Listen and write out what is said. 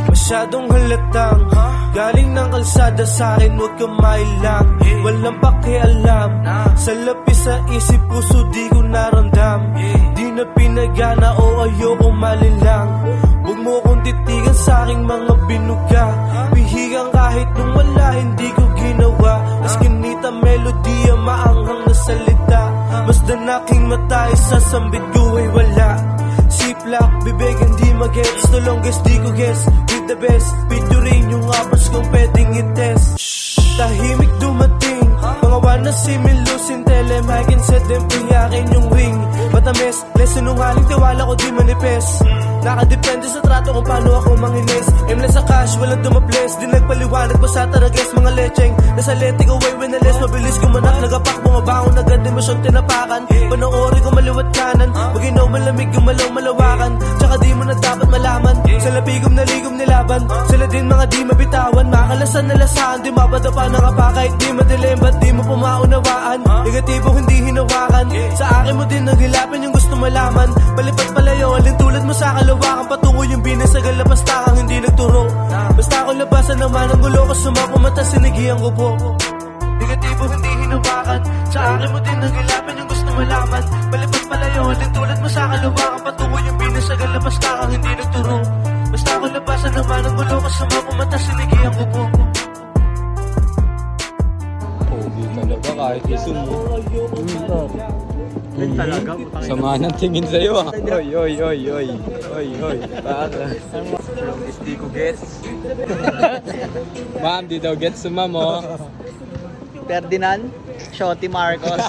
Masyadong halatang galing ng kalsada sa'kin, huwag kang mailang. Walang pakialam sa lapis sa isip, puso di ko naramdam. Di na pinagana o ayoko malilang. Huwag mo kong titigan sa'king mga binuga. Pihigang kahit nung wala, hindi ko ginawa. Mas kinita melodiya, maanghang na salita. Mas dan aking mata, isasambit ko ay wala. Siplak, bibig hindi magets. The longest di ko guess, with the best. Picturing yung apples kung pwedeng i-test. Tahimik dumating, mga wana similusin. Tell I can set them free, akin yung wing. Matamis, lesson nung haling tiwala ko di manifest. Nakadepende sa trato kung paano ako manginis. Aimless sa cash, walang dumables. Di nagpaliwanag pa sa tarages, mga lecheng. Nasa letik away when alis, mabilis kumanak. Nagapak, bumabangon agad, emosyong tinapakan. Panoorin ko maliwat kanan, maginaw malamig, gumalaw malawakan. Tsaka di mo na dapat malaman, sa labigom na ligom nilaban. Sila din mga di mabitawan, makalasan na lasahan. Di mapadapa ng apa kahit di madilim, ba't di mo pumaunawaan? Negatibo hindi hinawakan, sa akin mo din naghilapin yung gusto malaman. Palipat palayo, alin tulad mo sa kalawakan. Patungo yung binasagal na pastakang hindi nagturo. Basta ako labasan naman ang gulo ko, sumapumata sinigihan ko po. Negatibo hindi hinawakan, sa akin mo din naghilapin yung gusto malaman. Palipat palayo, alin tulad mo sa kalawakan. Patungo yung binasagal na pastakang hindi nagturo. Basta ako labasan naman ang gulo ko, sumapumata sinigihan ko po. Pogi talaga kahit isum mo. Talaga, Sama ng tingin sa'yo ah. Oy, oy, oy, oy. Oy, oy. Para. Hindi ko gets. Ma'am, di daw gets suma mo. Ferdinand, Shotty Marcos.